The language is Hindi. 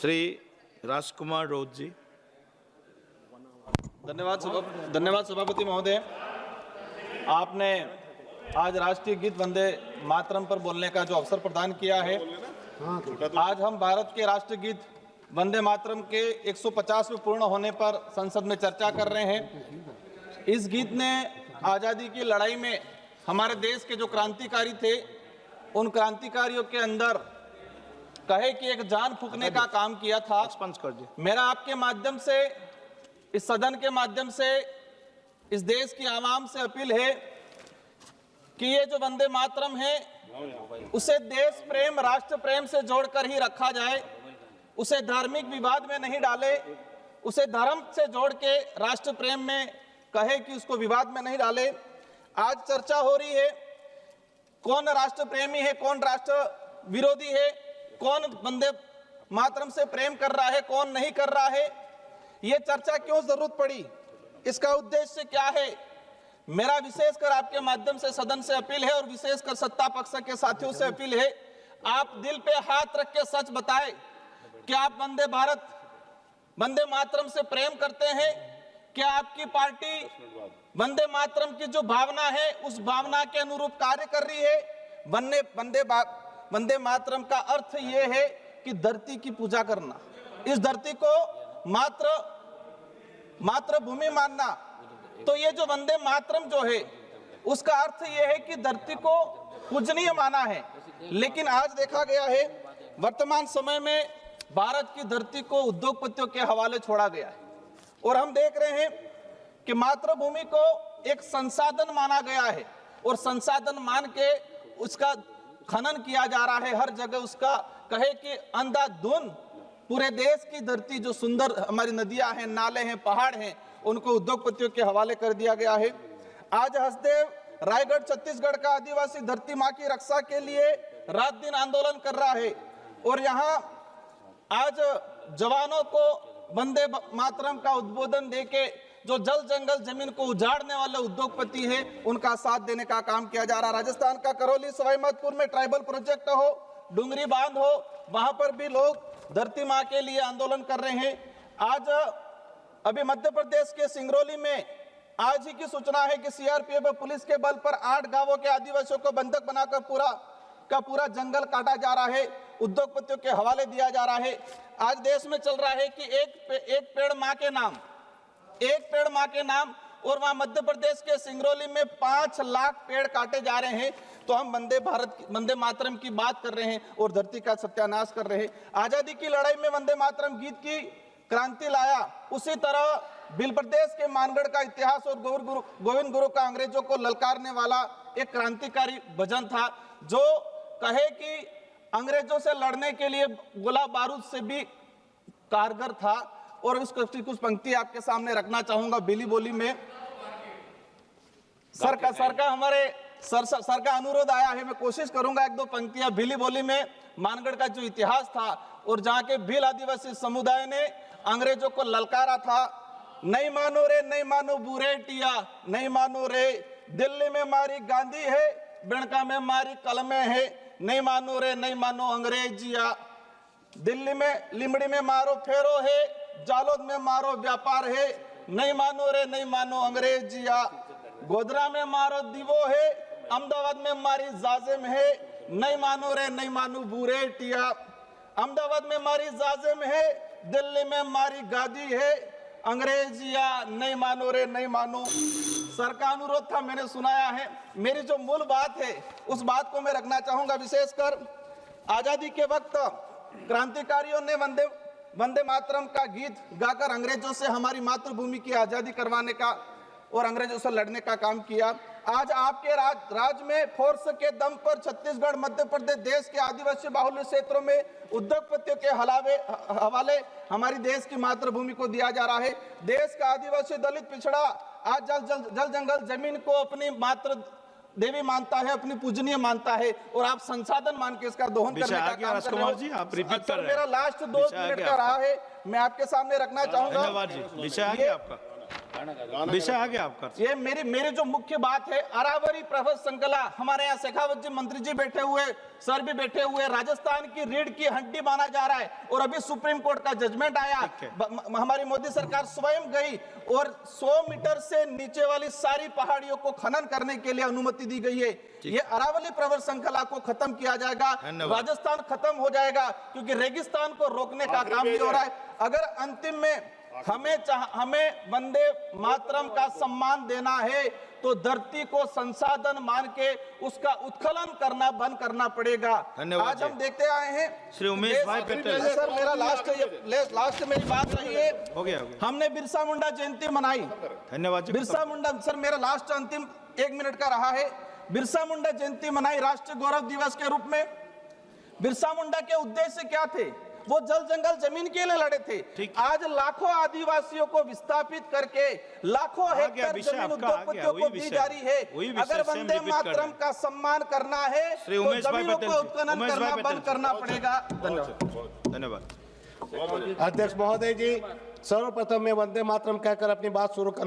श्री राजकुमार राउत जी। धन्यवाद सभापति महोदय। आपने आज राष्ट्रीय गीत वंदे मातरम पर बोलने का जो अवसर प्रदान किया है, आज हम भारत के राष्ट्रीय गीत वंदे मातरम के 150वें पूर्ण होने पर संसद में चर्चा कर रहे हैं। इस गीत ने आज़ादी की लड़ाई में हमारे देश के जो क्रांतिकारी थे, उन क्रांतिकारियों के अंदर कहे कि एक जान फूंकने का काम किया था। मेरा आपके माध्यम से, इस सदन के माध्यम से इस देश की आवाम से अपील है कि ये जो वंदे मातरम है उसे देश प्रेम, राष्ट्र प्रेम से जोड़कर ही रखा जाए, उसे धार्मिक विवाद में नहीं डाले, उसे धर्म से जोड़ के राष्ट्र प्रेम में कहे कि उसको विवाद में नहीं डाले। आज चर्चा हो रही है कौन राष्ट्र प्रेमी है, कौन राष्ट्र विरोधी है, कौन वंदे मातरम से प्रेम कर रहा है, कौन नहीं कर रहा है। ये चर्चा क्यों जरूरत पड़ी, इसका उद्देश्य क्या है? मेरा विशेषकर आपके माध्यम से सदन से अपील है और विशेषकर सत्ता पक्ष के साथियों से अपील है, आप दिल पे हाथ रख के सच बताएं कि आप वंदे भारत, वंदे मातरम से प्रेम करते हैं? क्या आपकी पार्टी वंदे मातरम की जो भावना है उस भावना के अनुरूप कार्य कर रही है? वंदे मातरम का अर्थ ये है कि धरती की पूजा करना, इस धरती को मातृभूमि मानना। तो ये जो वंदे मातरम जो है उसका अर्थ ये है कि धरती को पूजनीय माना है। लेकिन आज देखा गया है वर्तमान समय में भारत की धरती को उद्योगपतियों के हवाले छोड़ा गया है और हम देख रहे हैं कि मातृभूमि को एक संसाधन माना गया है और संसाधन मान के उसका खनन किया जा रहा है। हर जगह उसका कहे कि अंधाधुंध पूरे देश की धरती, जो सुंदर हमारी नदियां हैं, नाले हैं, पहाड़ हैं, उनको उद्योगपतियों के हवाले कर दिया गया है। आज हसदेव रायगढ़ छत्तीसगढ़ का आदिवासी धरती माँ की रक्षा के लिए रात दिन आंदोलन कर रहा है और यहाँ आज जवानों को वंदे मातरम का उद्बोधन देके जो जल जंगल जमीन को उजाड़ने वाले उद्योगपति है उनका साथ देने का काम किया जा रहा है। राजस्थान का करौली सवाईमाधोपुर में ट्राइबल प्रोजेक्ट हो, डुंगरी बांध हो, वहां पर भी लोग धरती माँ के लिए आंदोलन कर रहे हैं। आज अभी मध्य प्रदेश के सिंगरौली में आज ही की सूचना है कि सीआरपीएफ पुलिस के बल पर 8 गांवों के आदिवासियों को बंधक बनाकर पूरा जंगल काटा जा रहा है, उद्योगपतियों के हवाले दिया जा रहा है। आज देश में चल रहा है कि एक पेड़ माँ के नाम, एक पेड़ माँ के नाम, और वहां मध्य प्रदेश के सिंगरौली में 5 लाख पेड़ काटे जा रहे हैं। तो हम वंदे मातरम की बात कर रहे हैं और धरती का सत्यानाश कर रहे हैं। आजादी की लड़ाई में वंदे मातरम गीत की क्रांति लाया, उसी तरह भील प्रदेश के मानगढ़ का इतिहास और गोविंद गुरु का अंग्रेजों को ललकारने वाला एक क्रांतिकारी भजन था जो कहे कि अंग्रेजों से लड़ने के लिए गोला बारूद से भी कारगर था। और उसकी कुछ पंक्ति आपके सामने रखना चाहूंगा भीली बोली में। सर का अनुरोध आया है, मैं कोशिश करूंगा 1-2 पंक्तियां भीली बोली में मानगढ़ का जो इतिहास था और जहां के भील आदिवासी समुदाय ने अंग्रेजों को ललकारा था। नहीं मानो रे, नहीं मानो बुरेटिया, नहीं मानो रे, दिल्ली में मारी गांधी है, बिणका में मारी कलमे है, नहीं मानो रे, नहीं मानो अंग्रेजिया, दिल्ली में लिमड़ी में मारो फेरो है, जालोद में मारो व्यापार है, नहीं मानो रे, नहीं मानो अंग्रेजिया, गोधरा में मारो दीवो है, अहमदाबाद में मारी जाजिम है, नहीं मानो रे, नहीं मानो बुरेटिया, अहमदाबाद में मारी जाजिम है, दिल्ली में मारी गादी है, अंग्रेजिया, नहीं मानो रे, नहीं मानो। सर का अनुरोध था, मैंने सुनाया है। मेरी जो मूल बात है उस बात को मैं रखना चाहूंगा। विशेषकर आजादी के वक्त क्रांतिकारियों ने वंदे मातरम का गीत गाकर अंग्रेजों से हमारी मातृभूमि की आजादी करवाने का और अंग्रेजों से लड़ने का काम किया। आज आपके राज में फोर्स के दम पर छत्तीसगढ़, मध्य प्रदेश, देश के आदिवासी बाहुल्य क्षेत्रों में उद्योगपतियों के हवाले हमारी देश की मातृभूमि को दिया जा रहा है। देश का आदिवासी दलित पिछड़ा आज जल जंगल जमीन को अपनी मातृ देवी मानता है, अपनी पूजनीय मानता है और आप संसाधन मान के इसका दोहन करने का काम कर रहे हो। जी, आप रिपीट कर रहे हैं। मेरा लास्ट 2 मिनट का रहा है, मैं आपके सामने रखना चाहूंगा। धन्यवाद जी, विषय आ गया आपका। विषय आगे आप कर सकते ये मेरी जो मुख्य बात है, अरावली प्रभा श्रृंखला, हमारे यहाँ शेखावत जी मंत्री जी बैठे हुए, सर भी बैठे हुए, राजस्थान की रीढ़ की हड्डी माना जा रहा है और अभी सुप्रीम कोर्ट का जजमेंट आया। ठीक है। हमारी मोदी सरकार स्वयं गई और 100 मीटर से नीचे वाली सारी पहाड़ियों को खनन करने के लिए अनुमति दी गई है। ये अरावली प्रवर श्रृंखला को खत्म किया जाएगा, धन्यवाद। राजस्थान खत्म हो जाएगा, क्योंकि रेगिस्तान को रोकने का काम भी हो रहा है। अगर अंतिम में हमें वंदे मातरम का सम्मान देना है तो धरती को संसाधन मान के उसका उत्खनन करना बंद करना पड़ेगा। धन्यवाद आज हम देखते आए हैं श्री उमेश भाई पटेल। सर, मेरा लास्ट मेरी बात रही है। हो गया हमने बिरसा मुंडा जयंती मनाई। धन्यवाद जी। बिरसा मुंडा, सर मेरा लास्ट अंतिम 1 मिनट का रहा है। बिरसा मुंडा जयंती मनाई राष्ट्रीय गौरव दिवस के रूप में। बिरसा मुंडा के उद्देश्य क्या थे? वो जल जंगल जमीन के लिए लड़े थे। आज लाखों आदिवासियों को विस्थापित करके लाखों हेक्टेयर जमीन उद्योगपतियों को दी जा रही है। अगर वंदे मातरम का सम्मान करना है तो जमीनों को उत्खनन करना बंद करना पड़ेगा। धन्यवाद। धन्यवाद। अध्यक्ष महोदय जी, सर्वप्रथम मैं वंदे मातरम कहकर अपनी बात शुरू करना